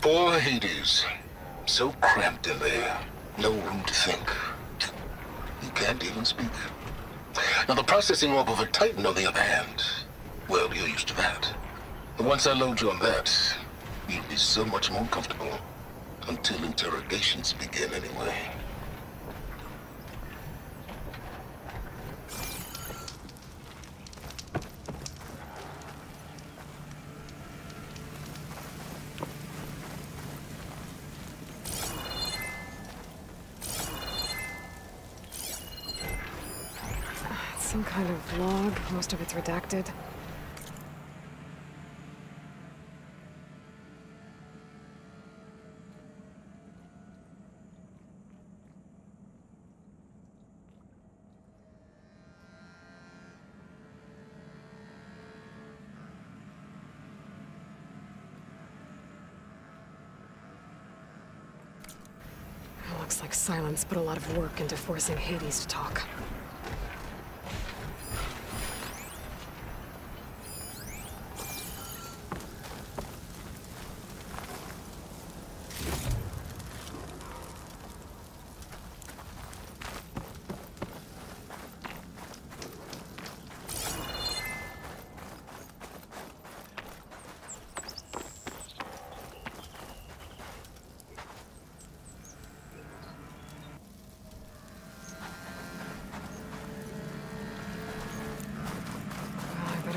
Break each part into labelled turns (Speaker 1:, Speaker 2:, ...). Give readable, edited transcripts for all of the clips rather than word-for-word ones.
Speaker 1: Poor Hades. So cramped in there. No room to think. He can't even speak. Now the processing orb of a Titan, on the other hand, well, you're used to that. And once I load you on that, you'll be so much more comfortable. Until interrogations begin, anyway.
Speaker 2: Some kind of log, most of it's redacted. It looks like Silence put a lot of work into forcing Hades to talk.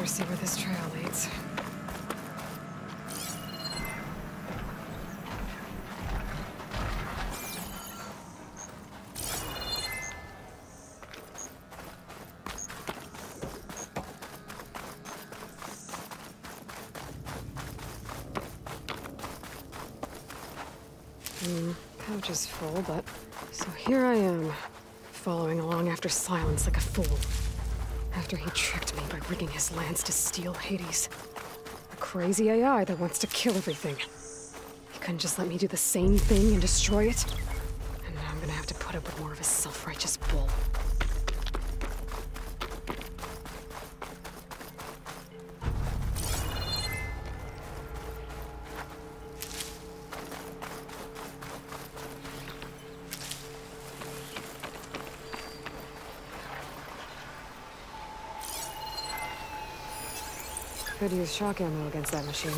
Speaker 2: See where this trail leads. Pouch is full, but so here I am, following along after Silence like a fool. After he tricked me by rigging his lance to steal Hades. A crazy AI that wants to kill everything. He couldn't just let me do the same thing and destroy it. And now I'm gonna have to put up with more of his self-righteous bull. Could use shock ammo against that machine.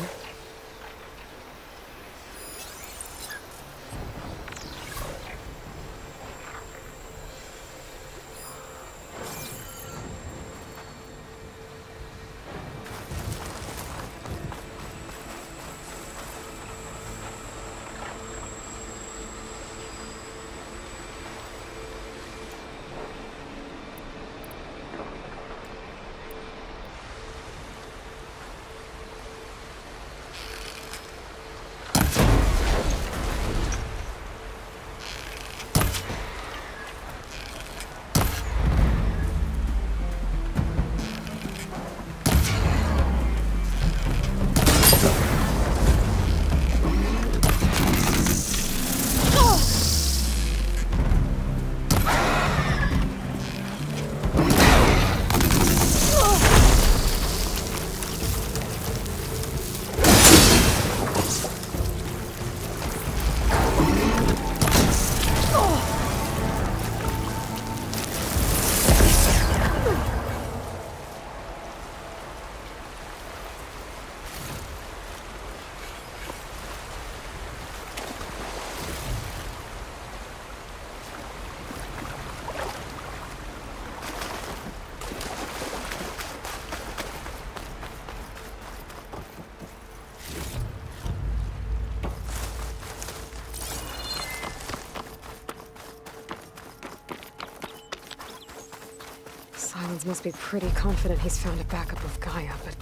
Speaker 2: Silence must be pretty confident he's found a backup of Gaia, but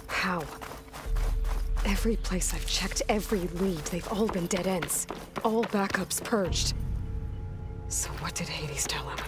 Speaker 2: how? Every place I've checked, every lead, they've all been dead ends. All backups purged. So what did Hades tell him?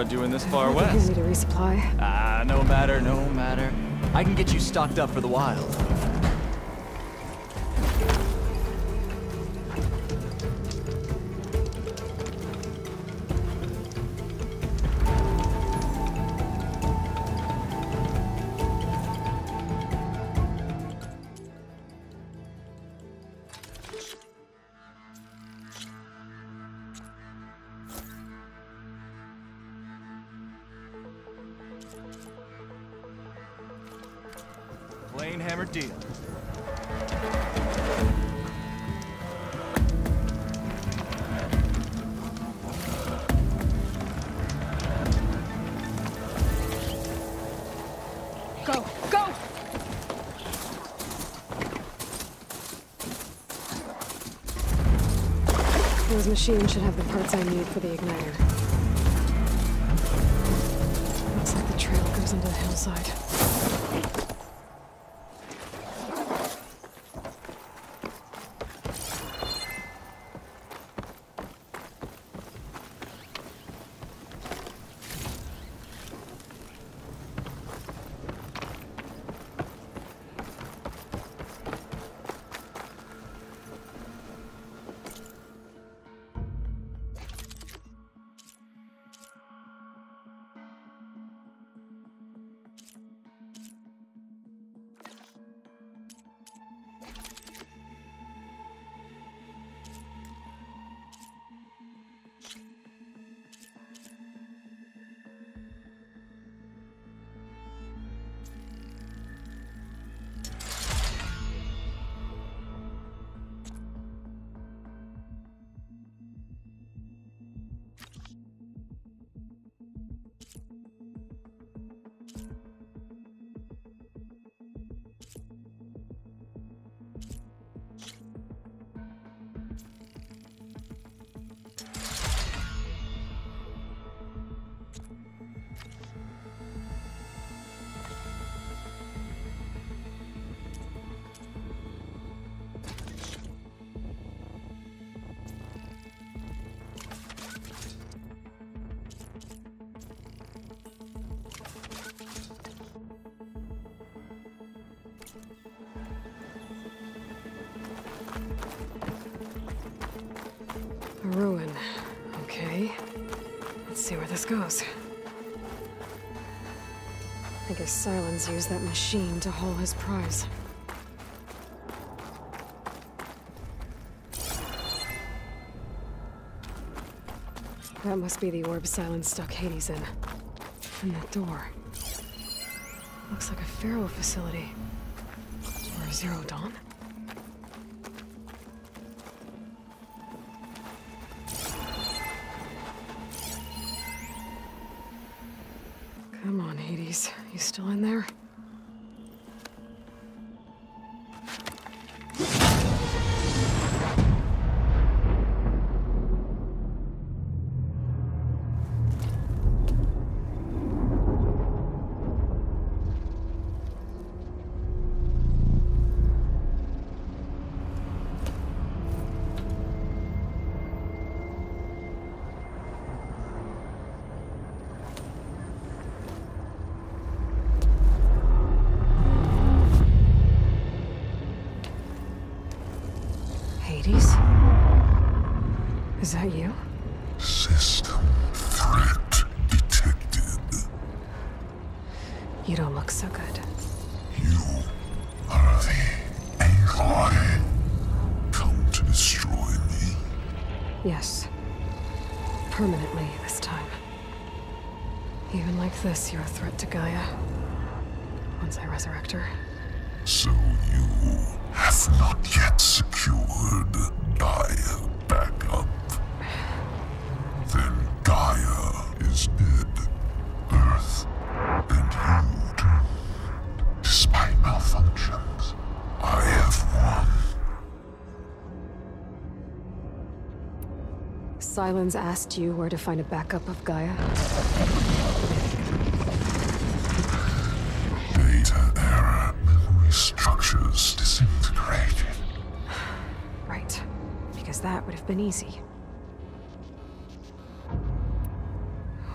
Speaker 3: Nora doing this far
Speaker 2: You
Speaker 3: west?
Speaker 2: need a resupply?
Speaker 3: Ah, no matter, no matter. I can get you stocked up for the wild. Plain hammer deal.
Speaker 2: Go! Go! Those machines should have the parts I need for the igniter. Looks like the trail goes into the hillside. A ruin. Okay. Let's see where this goes. I guess Silence used that machine to haul his prize. That must be the orb Silence stuck Hades in. And that door. Looks like a Pharaoh facility. Or a Zero Dawn? Come on, Hades. You still in there? Hades? Is that you?
Speaker 4: System threat detected.
Speaker 2: You don't look so good.
Speaker 4: You are the Aloy. Come to destroy me.
Speaker 2: Yes. Permanently this time. Even like this, you're a threat to Gaia. Once I resurrect her.
Speaker 4: So you have not yet secured Gaia backup. Then Gaia is dead. Earth and you too. Despite malfunctions, I have won.
Speaker 2: Silence asked you where to find a backup of Gaia?
Speaker 4: Data error. Memory structures disintegrated.
Speaker 2: Right. Because that would have been easy.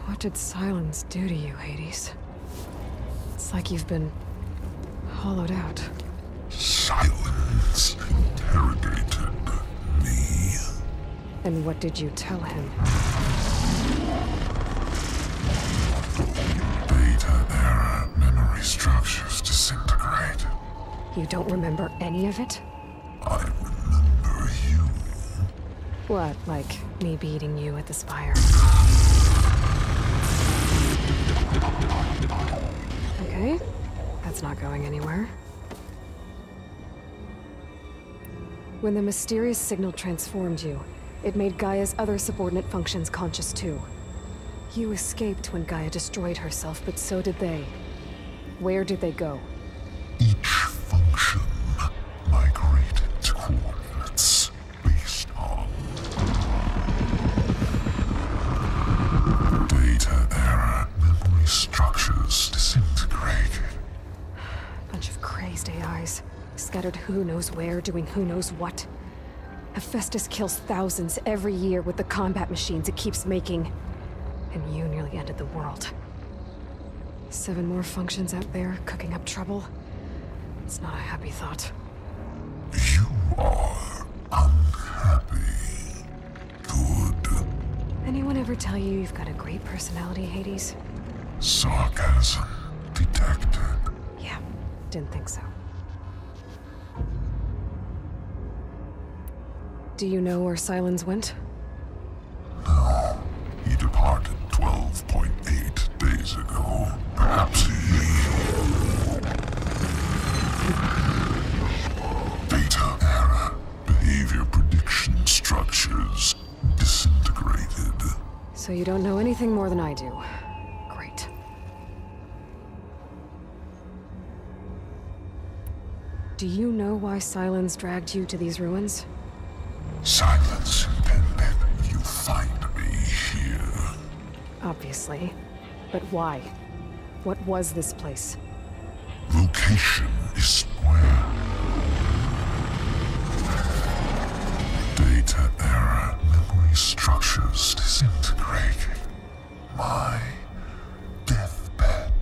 Speaker 2: What did Silence do to you, Hades? It's like you've been hollowed out.
Speaker 4: Silence interrogated me.
Speaker 2: And what did you tell him?
Speaker 4: Data era memory structures disintegrate.
Speaker 2: You don't remember any of it?
Speaker 4: I remember you.
Speaker 2: What, like me beating you at the spire? Okay, that's not going anywhere. When the mysterious signal transformed you, it made Gaia's other subordinate functions conscious too. You escaped when Gaia destroyed herself, but so did they. Where did they go?
Speaker 4: Each function migrated to coordinates based on data era memory structures disintegrated.
Speaker 2: Bunch of crazed AIs, scattered who knows where, doing who knows what. Hephaestus kills thousands every year with the combat machines it keeps making. And you nearly ended the world. 7 more functions out there, cooking up trouble. It's not a happy thought.
Speaker 4: You are unhappy. Good.
Speaker 2: Anyone ever tell you you've got a great personality, Hades?
Speaker 4: Sarcasm detected.
Speaker 2: Yeah, didn't think so. Do you know where Silence went?
Speaker 4: No. He departed 12.8 days ago. Perhaps he... Data era behavior prediction structures disintegrated.
Speaker 2: So you don't know anything more than I do. Great. Do you know why Silence dragged you to these ruins?
Speaker 4: Silence intended you find me here.
Speaker 2: Obviously. But why? What was this place?
Speaker 4: Location is where data era memory structures disintegrated. My deathbed,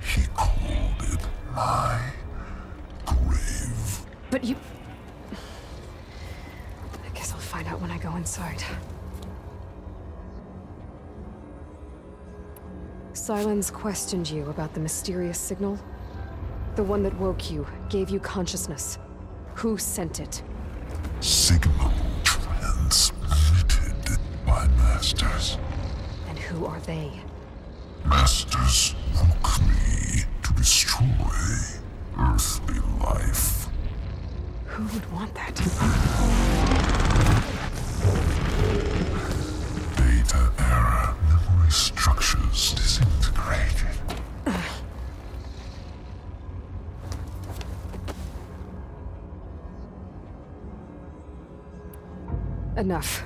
Speaker 4: he called it my grave.
Speaker 2: But you... I guess I'll find out when I go inside. Silence questioned you about the mysterious signal? The one that woke you, gave you consciousness. Who sent it?
Speaker 4: Signal transmitted by masters.
Speaker 2: And who are they?
Speaker 4: Masters woke me to destroy earthly life.
Speaker 2: Who would want that?
Speaker 4: Data era memory structures disintegrated.
Speaker 2: Enough.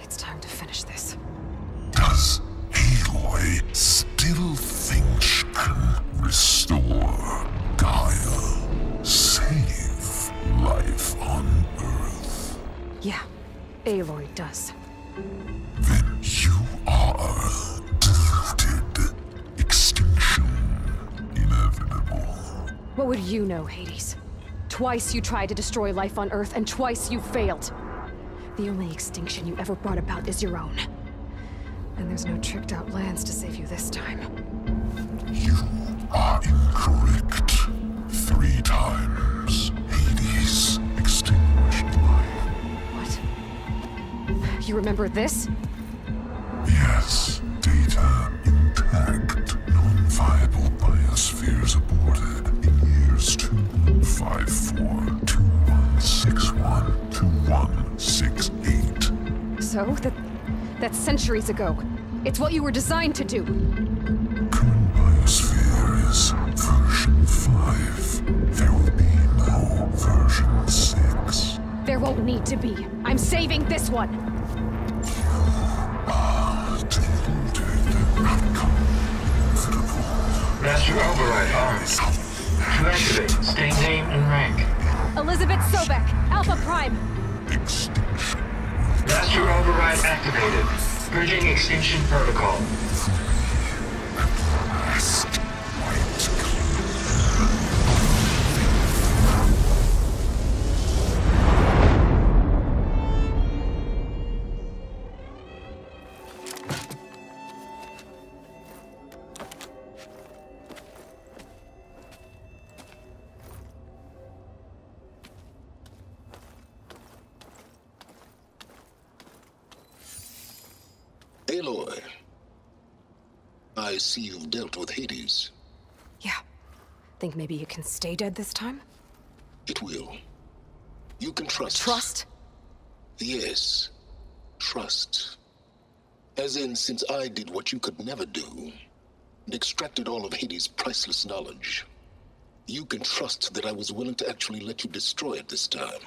Speaker 2: It's time to finish this.
Speaker 4: Does Aloy still think she can restore Gaia? Save life on Earth?
Speaker 2: Yeah, Aloy does.
Speaker 4: Then you are deluded. Extinction inevitable.
Speaker 2: What would you know, Hades? Twice you tried to destroy life on Earth, and twice you failed. The only extinction you ever brought about is your own. And there's no tricked-out lands to save you this time.
Speaker 4: You are incorrect. 3 times. Hades extinguished life.
Speaker 2: What? You remember this?
Speaker 4: Yes. Data intact. Non-viable biospheres aborted in years 2154, 2161, 2168.
Speaker 2: So, that's centuries ago. It's what you were designed to do.
Speaker 4: Current biosphere is version 5. There will be no version 6.
Speaker 2: There won't need to be. I'm saving this one.
Speaker 4: Deluded. Outcome inevitable.
Speaker 5: Master override armed. To activate, state name and rank.
Speaker 2: Elizabeth Sobek, Alpha Prime.
Speaker 4: Extinction.
Speaker 5: Master override activated. Bridging extinction protocol.
Speaker 1: Aloy, I see you've dealt with Hades.
Speaker 2: Yeah. Think maybe you can stay dead this time?
Speaker 1: It will. You can trust.
Speaker 2: Trust?
Speaker 1: Yes. Trust. As in, since I did what you could never do, and extracted all of Hades' priceless knowledge, you can trust that I was willing to actually let you destroy it this time.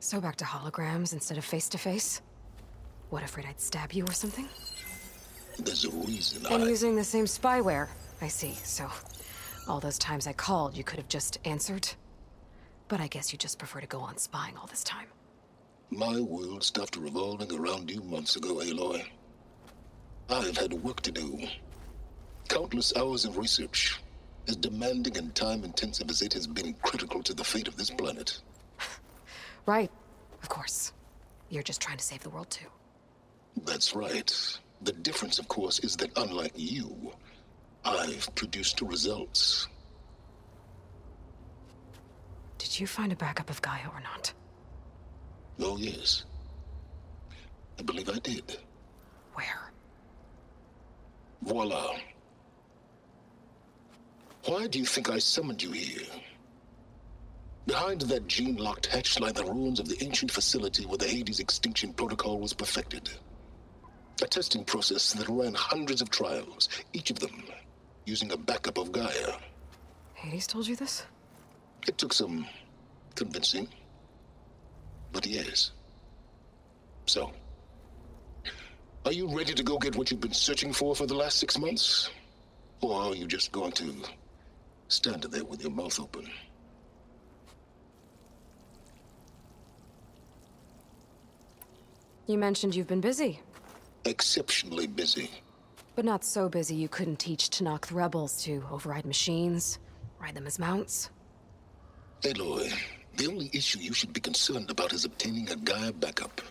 Speaker 2: So back to holograms instead of face-to-face? What, afraid I'd stab you or something?
Speaker 1: There's a reason
Speaker 2: And using the same spyware. I see, so all those times I called, you could have just answered? But I guess you just prefer to go on spying all this time.
Speaker 1: My world stopped revolving around you months ago, Aloy. I've had work to do. Countless hours of research, as demanding and time-intensive as it has been critical to the fate of this planet.
Speaker 2: Right, of course. You're just trying to save the world too.
Speaker 1: That's right. The difference, of course, is that unlike you, I've produced results.
Speaker 2: Did you find a backup of Gaia or not?
Speaker 1: Oh, yes. I believe I did.
Speaker 2: Where?
Speaker 1: Voila. Why do you think I summoned you here? Behind that gene-locked hatch lie the ruins of the ancient facility where the Hades extinction protocol was perfected. A testing process that ran hundreds of trials, each of them using a backup of Gaia.
Speaker 2: Hades told you this?
Speaker 1: It took some convincing, but yes. So, are you ready to go get what you've been searching for the last 6 months? Or are you just going to stand there with your mouth open?
Speaker 2: You mentioned you've been busy.
Speaker 1: Exceptionally busy.
Speaker 2: But not so busy you couldn't teach Tanakh the rebels to override machines, ride them as mounts.
Speaker 1: Aloy, the only issue you should be concerned about is obtaining a Gaia backup.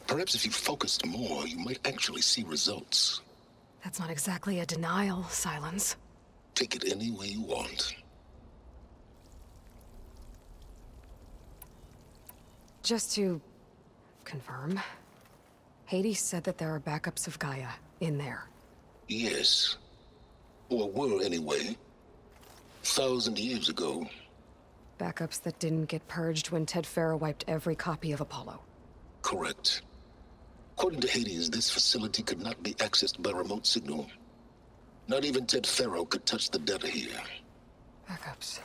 Speaker 1: Perhaps if you focused more, you might actually see results.
Speaker 2: That's not exactly a denial, Silence.
Speaker 1: Take it any way you want.
Speaker 2: Just to confirm, Hades said that there are backups of Gaia in there.
Speaker 1: Yes. Or were anyway. 1,000 years ago.
Speaker 2: Backups that didn't get purged when Ted Farrow wiped every copy of Apollo.
Speaker 1: Correct. According to Hades, this facility could not be accessed by remote signal. Not even Ted Farrow could touch the data here.
Speaker 2: Backups.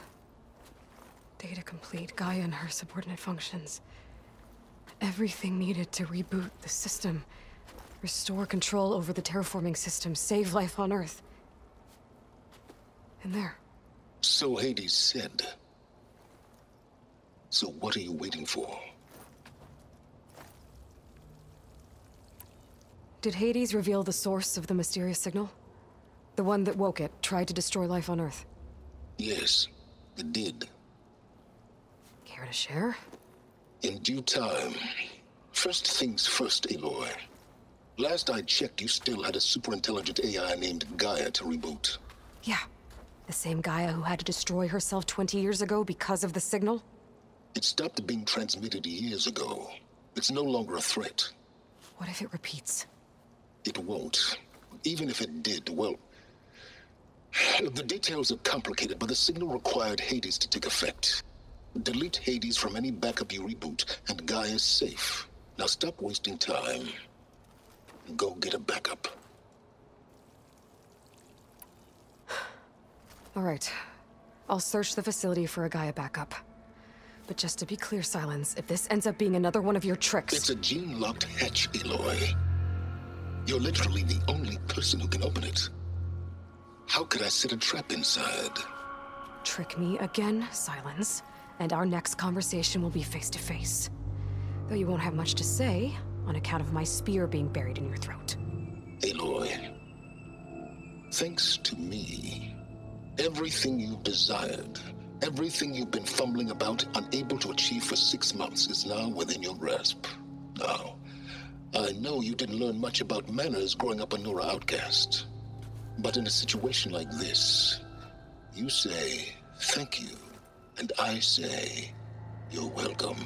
Speaker 2: Data complete, Gaia and her subordinate functions. Everything needed to reboot the system. Restore control over the terraforming system, save life on Earth. And there.
Speaker 1: So Hades said. So what are you waiting for?
Speaker 2: Did Hades reveal the source of the mysterious signal? The one that woke it, tried to destroy life on Earth?
Speaker 1: Yes, it did.
Speaker 2: Care to share?
Speaker 1: In due time. First things first, Aloy. Last I checked, you still had a super-intelligent AI named Gaia to reboot.
Speaker 2: Yeah. The same Gaia who had to destroy herself 20 years ago because of the signal?
Speaker 1: It stopped being transmitted years ago. It's no longer a threat.
Speaker 2: What if it repeats?
Speaker 1: It won't. Even if it did, well... The details are complicated, but the signal required Hades to take effect. Delete Hades from any backup you reboot, and Gaia's safe. Now stop wasting time. Go get a backup.
Speaker 2: All right. I'll search the facility for a Gaia backup. But just to be clear, Silence, if this ends up being another one of your tricks...
Speaker 1: It's a gene-locked hatch, Aloy. You're literally the only person who can open it. How could I set a trap inside?
Speaker 2: Trick me again, Silence, and our next conversation will be face-to-face. Though you won't have much to say, on account of my spear being buried in your throat.
Speaker 1: Aloy, thanks to me, everything you've desired, everything you've been fumbling about, unable to achieve for 6 months, is now within your grasp. Now, I know you didn't learn much about manners growing up a Nora outcast. But in a situation like this, you say, thank you, and I say, you're welcome.